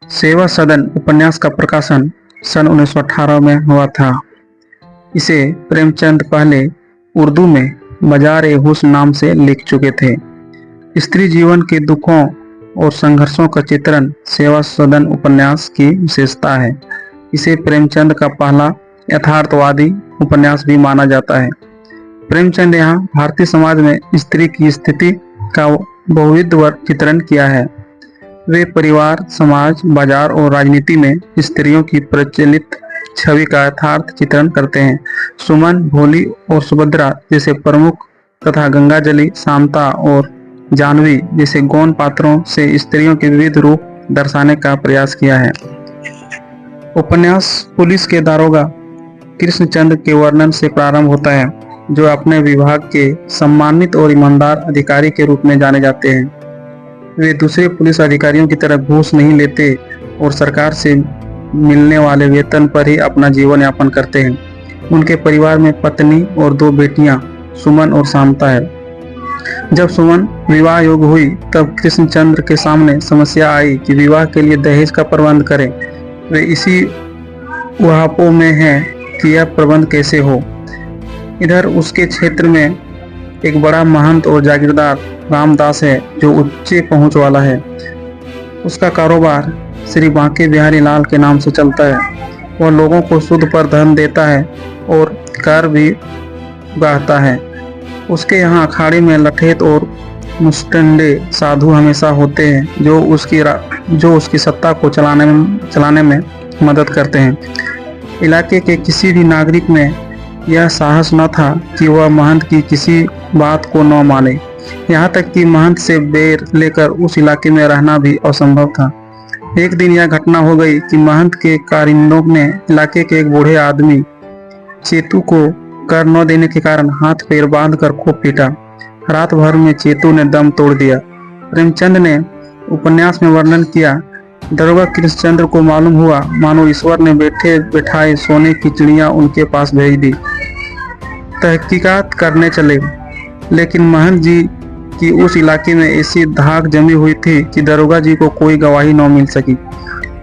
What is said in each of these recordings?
सेवा सदन उपन्यास का प्रकाशन सन 1918 में हुआ था। इसे प्रेमचंद पहले उर्दू में मजार-ए-हुस्न नाम से लिख चुके थे। स्त्री जीवन के दुखों और संघर्षों का चित्रण सेवा सदन उपन्यास की विशेषता है। इसे प्रेमचंद का पहला यथार्थवादी उपन्यास भी माना जाता है। प्रेमचंद यहाँ भारतीय समाज में स्त्री की स्थिति का बहुविध चित्रण किया है। वे परिवार, समाज, बाजार और राजनीति में स्त्रियों की प्रचलित छवि का यथार्थ चित्रण करते हैं। सुमन, भोली और सुभद्रा जैसे प्रमुख तथा गंगाजली, शांता और जानवी जैसे गौण पात्रों से स्त्रियों के विविध रूप दर्शाने का प्रयास किया है। उपन्यास पुलिस के दारोगा कृष्णचंद्र के वर्णन से प्रारंभ होता है, जो अपने विभाग के सम्मानित और ईमानदार अधिकारी के रूप में जाने जाते हैं। वे दूसरे पुलिस अधिकारियों की तरह घूस नहीं लेते और सरकार से मिलने वाले वेतन पर ही अपना जीवन यापन करते हैं। उनके परिवार में पत्नी और 2 बेटियां सुमन और शांता है। जब सुमन विवाह योग्य हुई तब कृष्णचंद्र के सामने समस्या आई कि विवाह के लिए दहेज का प्रबंध करें। वे इसी उहापों में हैं कि यह प्रबंध कैसे हो। इधर उसके क्षेत्र में एक बड़ा महंत और जागीरदार रामदास है, जो उच्च पहुंच वाला है। उसका कारोबार श्री बांके बिहारी लाल के नाम से चलता है। वह लोगों को सूद पर धन देता है और कर भी उगाहता है। उसके यहाँ अखाड़े में लठेत और मुस्टंडे साधु हमेशा होते हैं, जो उसकी सत्ता को चलाने में मदद करते हैं। इलाके के किसी भी नागरिक में यह साहस न था कि वह महंत की किसी बात को न माने। यहाँ तक कि महंत से बैर लेकर उस इलाके में रहना भी असंभव था। एक दिन यह घटना हो गई कि महंत के कारिंदों ने इलाके के एक बूढ़े आदमी चेतू को कर न देने के कारण हाथ पैर बांध कर खूब पीटा। रात भर में चेतू ने दम तोड़ दिया। प्रेमचंद ने उपन्यास में वर्णन किया, दरोगा कृष्णचंद्र को मालूम हुआ मानो ईश्वर ने बैठे बैठाए सोने की चिड़िया उनके पास भेज दी। तहकीकात करने चले, लेकिन महंत जी की उस इलाके में ऐसी धाक जमी हुई थी कि दरोगा जी को कोई गवाही न मिल सकी।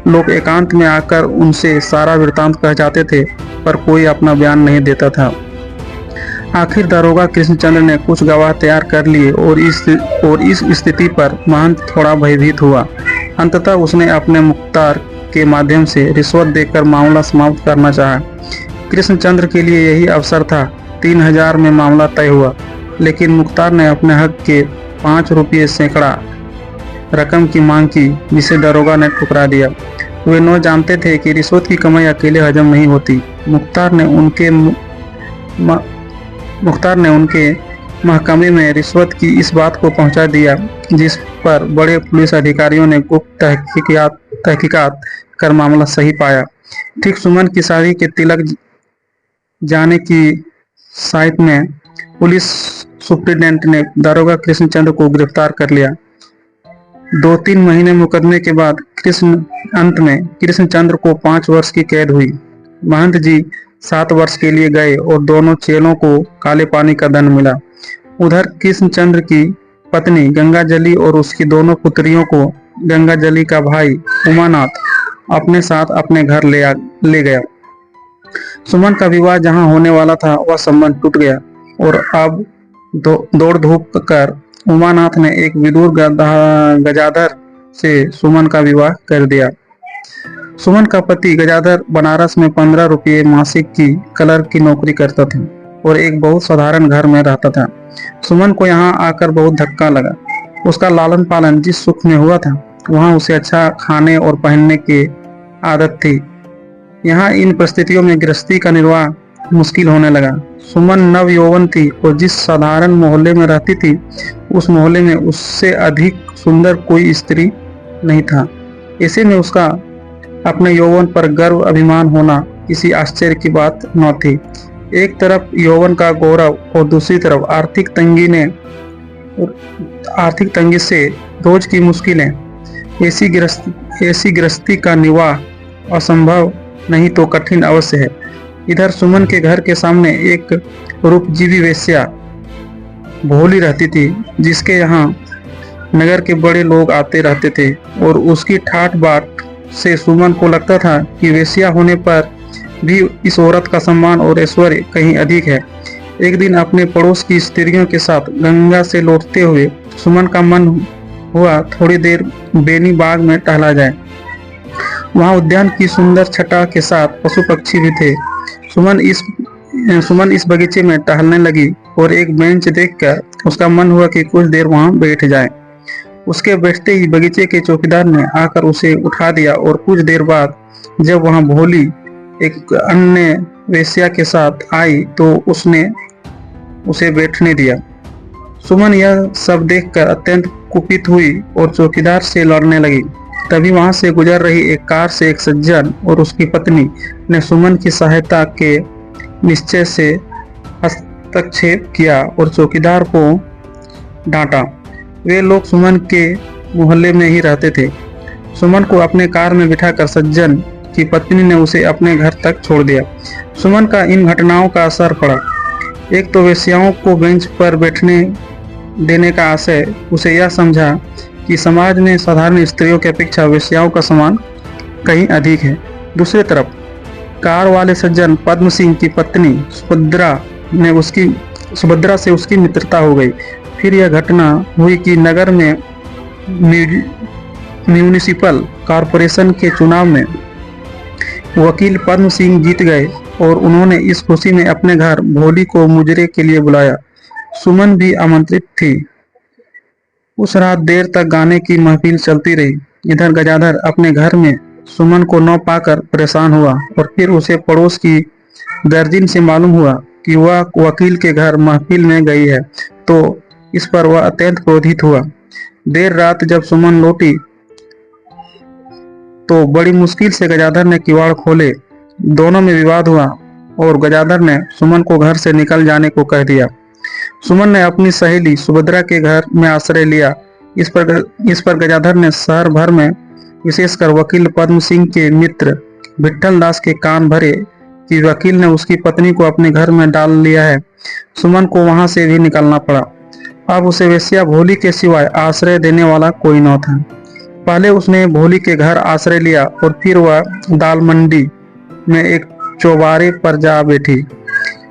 लोग एकांत में आकर उनसे सारा वृत्तांत कह जाते थे, पर कोई अपना बयान नहीं देता था। आखिर दरोगा कृष्णचंद्र ने कुछ गवाह तैयार कर लिए और इस स्थिति पर महंत थोड़ा भयभीत हुआ। अंततः उसने अपने मुख्तार के माध्यम से रिश्वत देकर मामला समाप्त करना चाहा। कृष्णचंद्र के लिए यही अवसर था। 3000 में मामला तय हुआ, लेकिन मुख्तार ने अपने हक के 5 रुपये सैकड़ा रकम की मांग की, जिसे दरोगा ने ठुकरा दिया। वे न जानते थे कि रिश्वत की कमाई अकेले हजम नहीं होती। मुख्तार ने उनके महकमे में रिश्वत की इस बात को पहुंचा दिया, जिस पर बड़े पुलिस अधिकारियों ने गुप्त तहकीकात कर मामला सही पाया। ठीक सुमन की शादी के तिलक जाने की साइट में पुलिस सुप्रिटेंडेंट ने दरोगा कृष्णचंद्र को गिरफ्तार कर लिया। 2-3 महीने मुकदमे के बाद अंत में कृष्णचंद्र को 5 वर्ष की कैद हुई। महंत जी 7 वर्ष के लिए गए और दोनों चेलों को काले पानी का दंड मिला। उधर कृष्णचंद्र की पत्नी गंगाजली और उसकी दोनों पुत्रियों को गंगाजली का भाई उमानाथ अपने साथ अपने घर ले गया। सुमन का विवाह जहां होने वाला था, वह संबंध टूट गया और अब दौड़ धूप कर उमानाथ ने एक विदुर गजाधर से सुमन का विवाह कर दिया। सुमन का पति गजाधर बनारस में 15 रुपये मासिक की क्लर्क की नौकरी करता था और एक बहुत साधारण घर में रहता था। सुमन को यहाँ आकर बहुत धक्का लगा। उसका लालन पालन जिस सुख में हुआ था, वहाँ उसे अच्छा खाने और पहनने की आदत थी। यहाँ इन परिस्थितियों में गृहस्थी का निर्वाह मुश्किल होने लगा। सुमन नव यौवन थी और जिस साधारण मोहल्ले में रहती थी, उस मोहल्ले में उससे अधिक सुंदर कोई स्त्री नहीं था। ऐसे में उसका अपने यौवन पर गर्व अभिमान होना किसी आश्चर्य की बात न थी। एक तरफ यौवन का गौरव और दूसरी तरफ आर्थिक तंगी से रोज की मुश्किलें। ऐसी गृहस्थी का निर्वाह असंभव नहीं तो कठिन अवश्य है। इधर सुमन के घर के सामने एक रूपजीवी वेश्या भोली रहती थी, जिसके यहाँ नगर के बड़े लोग आते रहते थे और उसकी ठाट बाट से सुमन को लगता था कि वेश्या होने पर भी इस औरत का सम्मान और ऐश्वर्य कहीं अधिक है। एक दिन अपने पड़ोस की स्त्रियों के साथ गंगा से लौटते हुए सुमन का मन हुआ थोड़ी देर बेनी बाग में टहला जाए। वहां उद्यान की सुंदर छटा के साथ पशु पक्षी भी थे। सुमन इस बगीचे में टहलने लगी और एक बेंच देखकर उसका मन हुआ कि कुछ देर वहां बैठ जाए। उसके बैठते ही बगीचे के चौकीदार ने आकर उसे उठा दिया और कुछ देर बाद जब वहां भोली एक अन्य वेश्या के साथ आई तो उसने उसे बैठने दिया। सुमन यह सब देखकर अत्यंत कुपित हुई और चौकीदार से लड़ने लगी। तभी वहां से गुजर रही एक कार से एक सज्जन और उसकी पत्नी ने सुमन की सहायता के निश्चय से हस्तक्षेप किया और चौकीदार को डांटा। वे लोग सुमन के मोहल्ले में ही रहते थे। सुमन को अपने कार में बिठाकर सज्जन की पत्नी ने उसे अपने घर तक छोड़ दिया। सुमन का इन घटनाओं का असर पड़ा। एक तो वेश्याओं को बेंच पर बैठने देने का आशय उसे यह समझा कि समाज में साधारण स्त्रियों की अपेक्षा वेश्याओं का सम्मान कहीं अधिक है। दूसरी तरफ कार वाले सज्जन पद्म सिंह की पत्नी सुभद्रा से उसकी मित्रता हो गई। फिर यह घटना हुई कि नगर में म्यूनिसिपल कॉरपोरेशन के चुनाव में वकील पद्म सिंह जीत गए और उन्होंने इस खुशी में अपने घर भोली को मुजरे के लिए बुलाया। सुमन भी आमंत्रित थी। उस रात देर तक गाने की महफिल चलती रही। इधर गजाधर अपने घर में सुमन को न पाकर परेशान हुआ और फिर उसे पड़ोस की दर्जिन से मालूम हुआ कि वह वकील के घर महफिल में गई है, तो इस पर वह अत्यंत क्रोधित हुआ। देर रात जब सुमन लौटी तो बड़ी मुश्किल से गजाधर ने किवाड़ खोले। दोनों में विवाद हुआ और गजाधर ने सुमन को घर से निकल जाने को कह दिया। सुमन ने अपनी सहेली सुभद्रा के घर में आश्रय लिया। इस पर गजाधर ने शहर भर में विशेषकर वकील पद्म सिंह के मित्र विठल दास के कान भरे कि वकील ने उसकी पत्नी को अपने घर में डाल लिया है। सुमन को वहां से भी निकलना पड़ा। अब उसे वेश्या भोली के सिवाय आश्रय देने वाला कोई न था। पहले उसने भोली के घर आश्रय लिया और फिर वह दाल मंडी में एक चौबारे पर जा बैठी।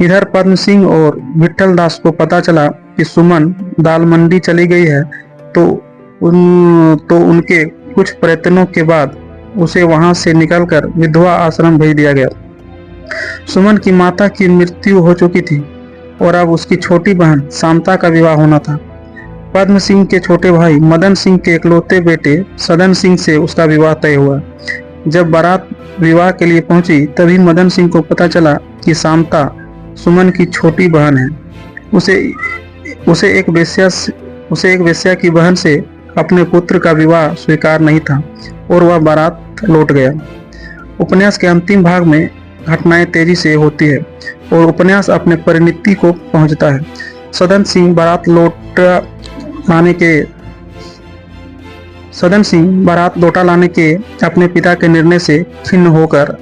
इधर पद्म सिंह और विठल दास को पता चला कि सुमन दाल मंडी चली गई है, तो उनके कुछ प्रयत्नों के बाद उसे वहां से निकलकर विधवा आश्रम भेज दिया गया। सुमन की माता की मृत्यु हो चुकी थी और अब उसकी छोटी बहन शांता का विवाह होना था। पद्म सिंह के छोटे भाई मदन सिंह के इकलौते बेटे सदन सिंह से उसका विवाह तय हुआ। जब बारात विवाह के लिए पहुंची तभी मदन सिंह को पता चला कि शांता सुमन की छोटी बहन है। उसे एक वेश्या की बहन से अपने पुत्र का विवाह स्वीकार नहीं था और वह बारात लौट गया। उपन्यास के अंतिम भाग में घटनाएं तेजी से होती है और उपन्यास अपने परिणति को पहुंचता है। सदन सिंह बारात लौटा लाने के अपने पिता के निर्णय से खिन्न होकर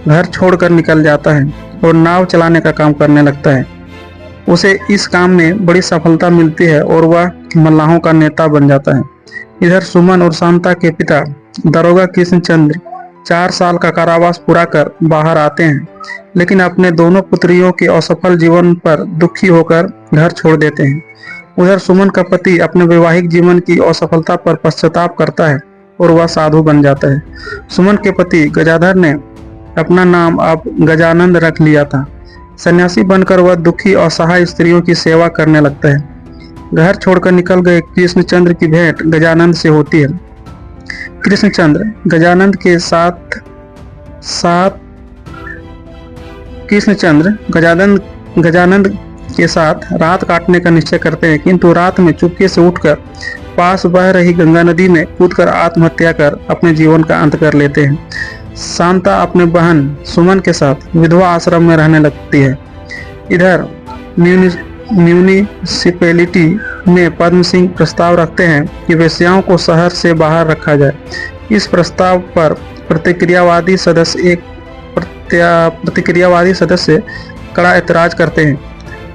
घर छोड़कर निकल जाता है और नाव चलाने का काम करने लगता है। उसे इस काम में बड़ी सफलता मिलती है और वह मल्लाहों का नेता बन जाता है। इधर सुमन और शांता के पिता दरोगा कृष्णचंद्र 4 साल का कारावास पूरा कर बाहर आते हैं, लेकिन अपने दोनों पुत्रियों के असफल जीवन पर दुखी होकर घर छोड़ देते हैं। उधर सुमन का पति अपने वैवाहिक जीवन की असफलता पर पश्चाताप करता है और वह साधु बन जाता है। सुमन के पति गजाधर ने अपना नाम अब गजानंद रख लिया था। सन्यासी बनकर वह दुखी असहाय स्त्रियों की सेवा करने लगता है। घर छोड़कर निकल गए कृष्णचंद्र की भेंट गजानंद से होती है। कृष्णचंद्र गजानंद गजानंद के साथ रात काटने का निश्चय करते हैं, किंतु रात में चुपके से उठकर पास बह रही गंगा नदी में कूदकर आत्महत्या कर अपने जीवन का अंत कर लेते हैं। शांता अपने बहन सुमन के साथ विधवा आश्रम में रहने लगती है। इधर म्यूनिसिपैलिटी में पद्म सिंह प्रस्ताव रखते हैं कि वेश्याओं को शहर से बाहर रखा जाए। इस प्रस्ताव पर प्रतिक्रियावादी सदस्य कड़ा ऐतराज करते हैं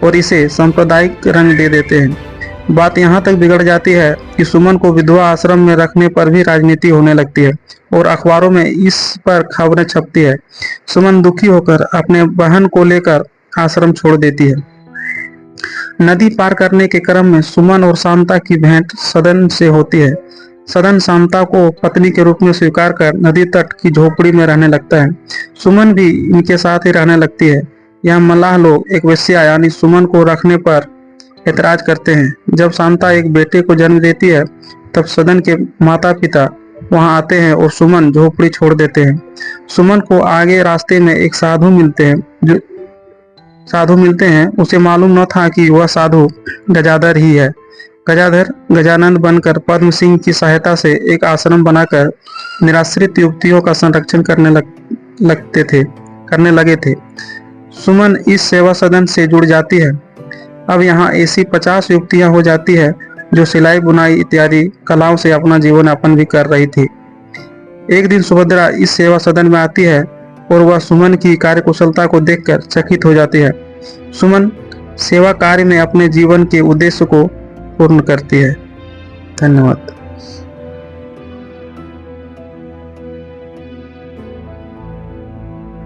और इसे सांप्रदायिक रंग दे देते हैं। बात यहाँ तक बिगड़ जाती है कि सुमन को विधवा आश्रम में रखने पर भी राजनीति होने लगती है और अखबारों में इस पर खबरें छपती है। सुमन दुखी होकर अपने बहन को लेकर आश्रम छोड़ देती है। नदी पार करने के क्रम में सुमन और शांता की भेंट सदन से होती है। सदन शांता को पत्नी के रूप में स्वीकार कर नदी तट की झोपड़ी में रहने लगता है। सुमन भी इनके साथ ही रहने लगती है। यह मल्लाह लोग एक वेश्या यानी सुमन को रखने पर ऐतराज करते हैं। जब शांता एक बेटे को जन्म देती है तब सदन के माता पिता वहां आते हैं और सुमन झोपड़ी छोड़ देते हैं। सुमन को आगे रास्ते में एक साधु मिलते हैं। उसे मालूम न था कि वह साधु गजाधर ही है। गजाधर गजानंद बनकर पद्म सिंह की सहायता से एक आश्रम बनाकर निराश्रित युवतियों का संरक्षण करने लगे थे। सुमन इस सेवा सदन से जुड़ जाती है। अब यहाँ ऐसी 50 युवतियां हो जाती है जो सिलाई बुनाई इत्यादि कलाओं से अपना जीवन यापन भी कर रही थी। एक दिन सुभद्रा इस सेवा सदन में आती है और वह सुमन की कार्यकुशलता को देखकर चकित हो जाती है। सुमन सेवा कार्य में अपने जीवन के उद्देश्य को पूर्ण करती है। धन्यवाद।